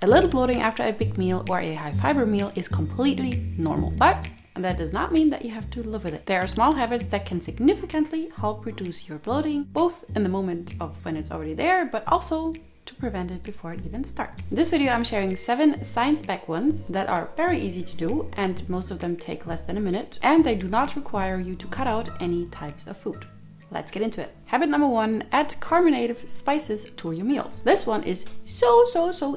A little bloating after a big meal or a high fiber meal is completely normal, but that does not mean that you have to live with it. There are small habits that can significantly help reduce your bloating, both in the moment of when it's already there, but also to prevent it before it even starts. In this video, I'm sharing 7 science-backed ones that are very easy to do, and most of them take less than a minute, and they do not require you to cut out any types of food. Let's get into it. Habit number 1, add carbonated spices to your meals. This one is so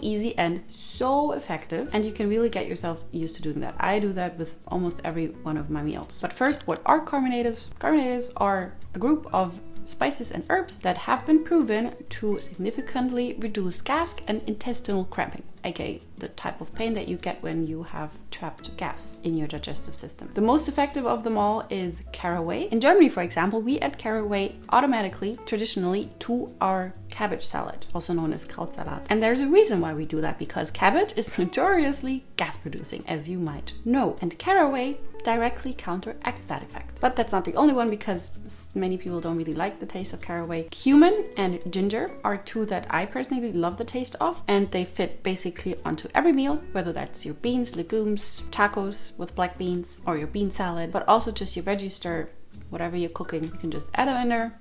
easy and so effective, and you can really get yourself used to doing that. I do that with almost every one of my meals. But first, what are carbonatives? Carbonatives are a group of spices and herbs that have been proven to significantly reduce gas and intestinal cramping, aka the type of pain that you get when you have trapped gas in your digestive system. The most effective of them all is caraway. In Germany, for example, we add caraway automatically, traditionally, to our cabbage salad, also known as Krautsalat. And there's a reason why we do that, because cabbage is notoriously gas producing, as you might know. And caraway directly counteracts that effect. But that's not the only one, because many people don't really like the taste of caraway. Cumin and ginger are 2 that I personally love the taste of, and they fit basically onto every meal, whether that's your beans, legumes, tacos with black beans, or your bean salad, but also just your veggie stir, whatever you're cooking, you can just add them in there.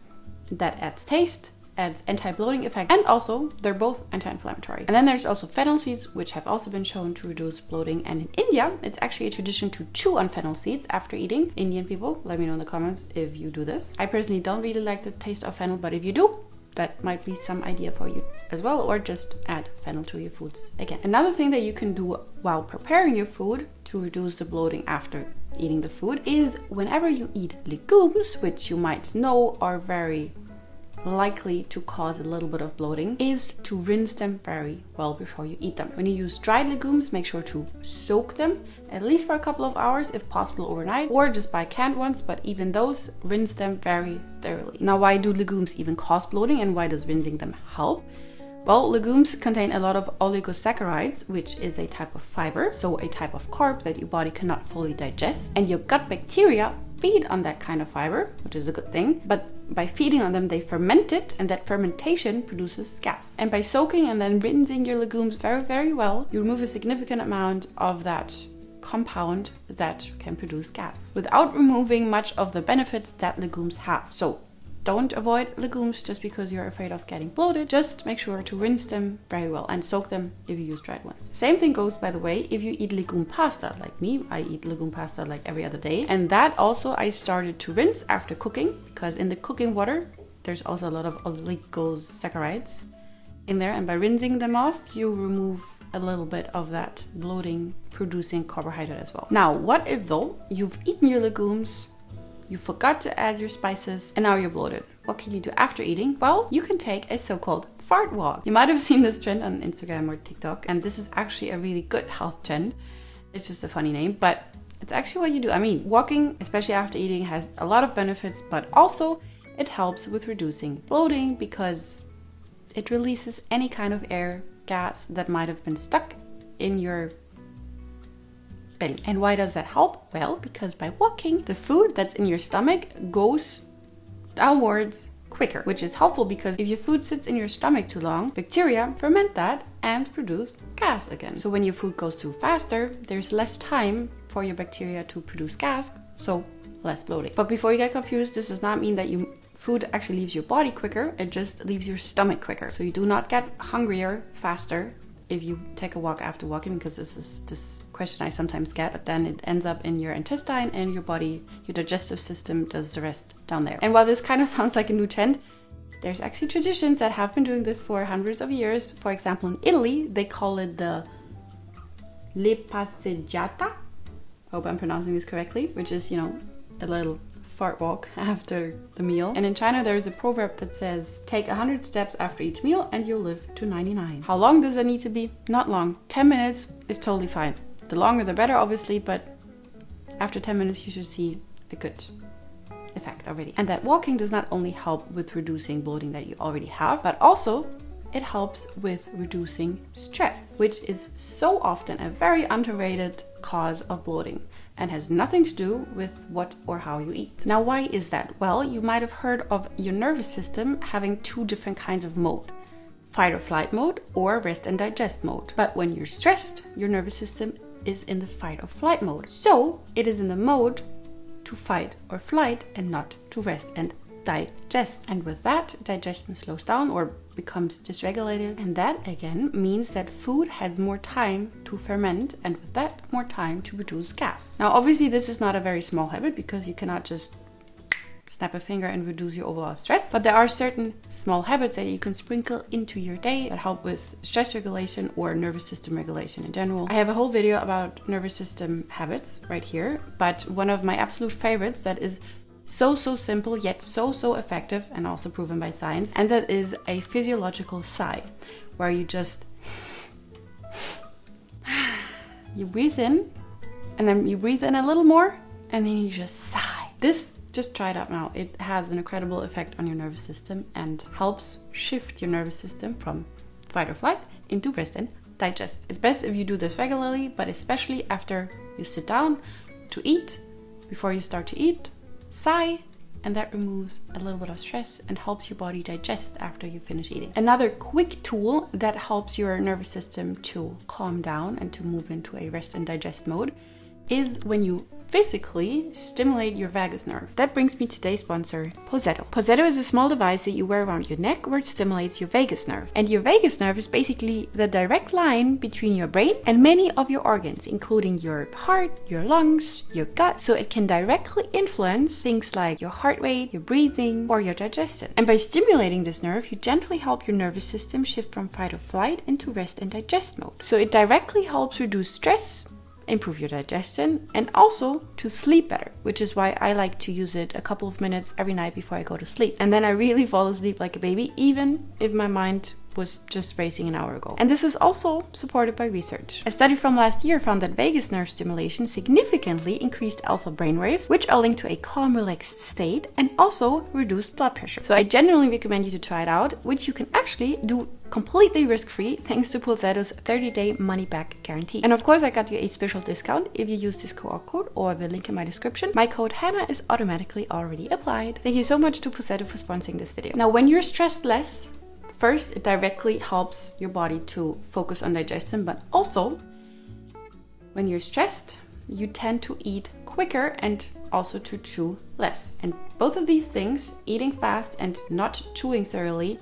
That adds taste, adds anti-bloating effect, and also they're both anti-inflammatory. And then there's also fennel seeds, which have also been shown to reduce bloating. And in India, it's actually a tradition to chew on fennel seeds after eating. Indian people, let me know in the comments if you do this. I personally don't really like the taste of fennel, but if you do, that might be some idea for you as well, or just add fennel to your foods again. Another thing that you can do while preparing your food to reduce the bloating after eating the food is whenever you eat legumes, which you might know are very likely to cause a little bit of bloating, is to rinse them very well before you eat them. When you use dried legumes, make sure to soak them at least for a couple of hours, if possible overnight, or just buy canned ones, but even those, rinse them very thoroughly. Now, why do legumes even cause bloating, and why does rinsing them help? Well, legumes contain a lot of oligosaccharides, which is a type of fiber, so a type of carb that your body cannot fully digest, and your gut bacteria feed on that kind of fiber, which is a good thing, but by feeding on them, they ferment it, and that fermentation produces gas. And by soaking and then rinsing your legumes very well, you remove a significant amount of that compound that can produce gas without removing much of the benefits that legumes have. So don't avoid legumes just because you're afraid of getting bloated. Just make sure to rinse them very well and soak them if you use dried ones. Same thing goes, by the way, if you eat legume pasta like me. I eat legume pasta like every other day. And that also I started to rinse after cooking, because in the cooking water, there's also a lot of oligosaccharides in there. And by rinsing them off, you remove a little bit of that bloating producing carbohydrate as well. Now, what if though you've eaten your legumes, you forgot to add your spices, and now you're bloated? What can you do after eating? Well, you can take a so-called fart walk. You might have seen this trend on Instagram or TikTok, and this is actually a really good health trend. It's just a funny name, but it's actually what you do. I mean, walking, especially after eating, has a lot of benefits, but also it helps with reducing bloating because it releases any kind of air, gas that might have been stuck in your belly. And why does that help? Well, because by walking, the food that's in your stomach goes downwards quicker, which is helpful because if your food sits in your stomach too long, bacteria ferment that and produce gas again. So when your food goes too faster, there's less time for your bacteria to produce gas, so less bloating. But before you get confused, this does not mean that food actually leaves your body quicker, it just leaves your stomach quicker. So you do not get hungrier faster if you take a walk after walking, because this question I sometimes get, but then it ends up in your intestine and your body, your digestive system does the rest down there. And while this kind of sounds like a new trend, there's actually traditions that have been doing this for hundreds of years. For example, in Italy, they call it the le passeggiata. I hope I'm pronouncing this correctly, which is, a little fart walk after the meal. And in China, there's a proverb that says, take 100 steps after each meal and you'll live to 99. How long does that need to be? Not long. 10 minutes is totally fine. The longer the better, obviously, but after 10 minutes, you should see a good effect already. And that walking does not only help with reducing bloating that you already have, but also it helps with reducing stress, which is so often a very underrated cause of bloating and has nothing to do with what or how you eat. Now, why is that? Well, you might have heard of your nervous system having 2 different kinds of mode. fight or flight mode or rest and digest mode. But when you're stressed, your nervous system is in the fight or flight mode. So it is in the mode to fight or flight and not to rest and digest. And with that, digestion slows down or becomes dysregulated. And that again means that food has more time to ferment, and with that, more time to produce gas. Now, obviously, this is not a very small habit because you cannot just snap a finger and reduce your overall stress. But there are certain small habits that you can sprinkle into your day that help with stress regulation or nervous system regulation in general. I have a whole video about nervous system habits right here, but one of my absolute favorites that is so simple yet so effective and also proven by science, and that is a physiological sigh, where you just you breathe in and then you breathe in a little more and then you just sigh. This, just try it out now. It has an incredible effect on your nervous system and helps shift your nervous system from fight or flight into rest and digest. It's best if you do this regularly, but especially after you sit down to eat, before you start to eat, sigh, and that removes a little bit of stress and helps your body digest after you finish eating. Another quick tool that helps your nervous system to calm down and to move into a rest and digest mode is when you physically stimulate your vagus nerve. That brings me to today's sponsor, Posetto. Posetto is a small device that you wear around your neck where it stimulates your vagus nerve. And your vagus nerve is basically the direct line between your brain and many of your organs, including your heart, your lungs, your gut. So it can directly influence things like your heart rate, your breathing, or your digestion. And by stimulating this nerve, you gently help your nervous system shift from fight or flight into rest and digest mode. So it directly helps reduce stress, improve your digestion, and also to sleep better, which is why I like to use it a couple of minutes every night before I go to sleep. And then I really fall asleep like a baby, even if my mind was just racing an hour ago. And this is also supported by research. A study from last year found that vagus nerve stimulation significantly increased alpha brainwaves, which are linked to a calm, relaxed state and also reduced blood pressure. So I genuinely recommend you to try it out, which you can actually do completely risk-free thanks to Posetto's 30-day money-back guarantee. And of course, I got you a special discount if you use this QR code or the link in my description. My code Hannah is automatically already applied. Thank you so much to Posetto for sponsoring this video. Now, when you're stressed less, first, it directly helps your body to focus on digestion, but also when you're stressed, you tend to eat quicker and also to chew less. And both of these things, eating fast and not chewing thoroughly,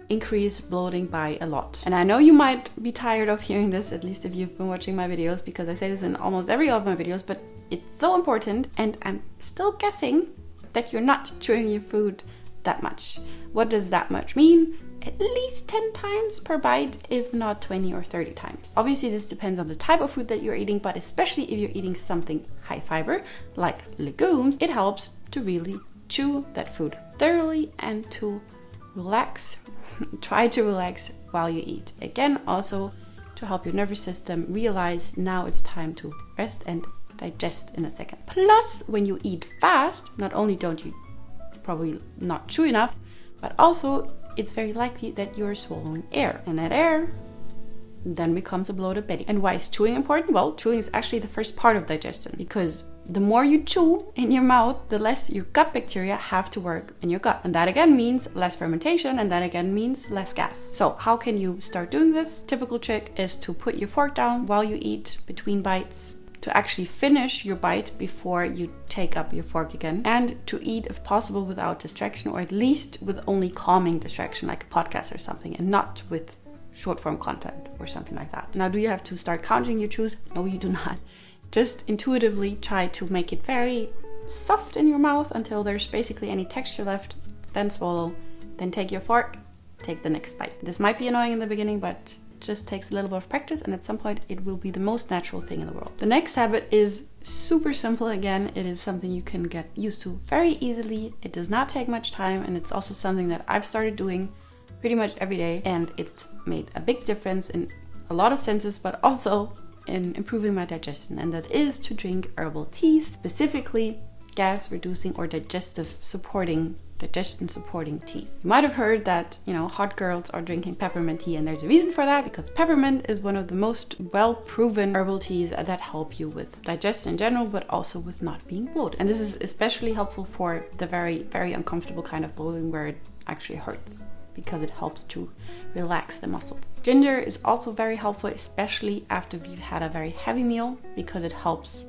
increase bloating by a lot. And I know you might be tired of hearing this, at least if you've been watching my videos, because I say this in almost every of my videos, but it's so important, and I'm still guessing that you're not chewing your food that much. What does that much mean? At least 10 times per bite, if not 20 or 30 times. Obviously, this depends on the type of food that you're eating, but especially if you're eating something high fiber, like legumes, it helps to really chew that food thoroughly and to relax. Try to relax while you eat. Again, also to help your nervous system realize now it's time to rest and digest in a second. Plus, when you eat fast, not only don't you probably not chew enough, but also it's very likely that you're swallowing air. And that air then becomes a bloated belly. And why is chewing important? Well, chewing is actually the first part of digestion, because the more you chew in your mouth, the less your gut bacteria have to work in your gut. And that again means less fermentation, and that again means less gas. So how can you start doing this? Typical trick is to put your fork down while you eat between bites, to actually finish your bite before you take up your fork again, and to eat if possible without distraction, or at least with only calming distraction like a podcast or something, and not with short form content or something like that. Now, do you have to start counting your chews? No, you do not. Just intuitively try to make it very soft in your mouth until there's basically any texture left, then swallow, then take your fork, take the next bite. This might be annoying in the beginning, but just takes a little bit of practice, and at some point it will be the most natural thing in the world. The next habit is super simple. Again, it is something you can get used to very easily. It does not take much time, and it's also something that I've started doing pretty much every day, and it's made a big difference in a lot of senses, but also in improving my digestion, and that is to drink herbal teas, specifically gas reducing or digestion supporting teas. You might have heard that, hot girls are drinking peppermint tea, and there's a reason for that, because peppermint is one of the most well-proven herbal teas that help you with digestion in general, but also with not being bloated. And this is especially helpful for the very, very uncomfortable kind of bloating where it actually hurts, because it helps to relax the muscles. Ginger is also very helpful, especially after you've had a very heavy meal, because it helps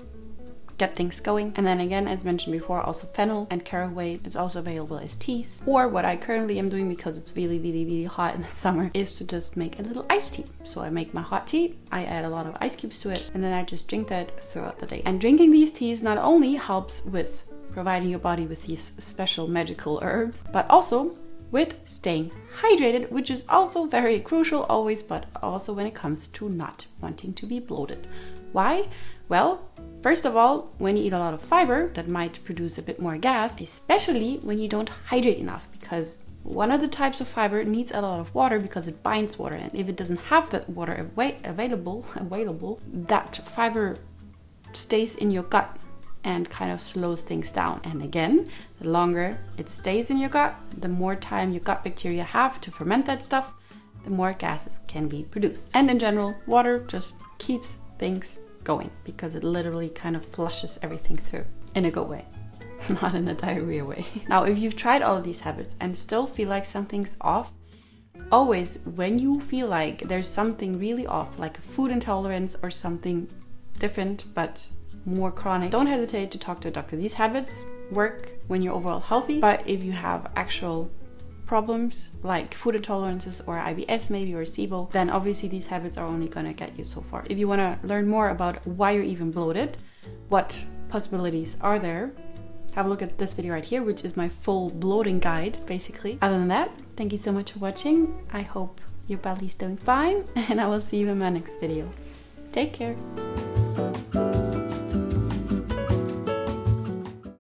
get things going. And then again, as mentioned before, also fennel and caraway, it's also available as teas. Or what I currently am doing, because it's really hot in the summer, is to just make a little iced tea. So I make my hot tea, I add a lot of ice cubes to it, and then I just drink that throughout the day. And drinking these teas not only helps with providing your body with these special magical herbs, but also with staying hydrated, which is also very crucial always, but also when it comes to not wanting to be bloated. Why? Well, first of all, when you eat a lot of fiber, that might produce a bit more gas, especially when you don't hydrate enough, because one of the types of fiber needs a lot of water because it binds water, and if it doesn't have that water available, that fiber stays in your gut and kind of slows things down. And again, the longer it stays in your gut, the more time your gut bacteria have to ferment that stuff, the more gases can be produced. And in general, water just keeps things going because it literally kind of flushes everything through in a good way, not in a diarrhea way. Now, if you've tried all of these habits and still feel like something's off, always when you feel like there's something really off, like a food intolerance or something different but more chronic, don't hesitate to talk to a doctor. These habits work when you're overall healthy, but if you have actual problems like food intolerances or IBS maybe, or SIBO, then obviously these habits are only going to get you so far. If you want to learn more about why you're even bloated, what possibilities are there, have a look at this video right here, which is my full bloating guide basically. Other than that, thank you so much for watching. I hope your belly's doing fine, and I will see you in my next video. Take care.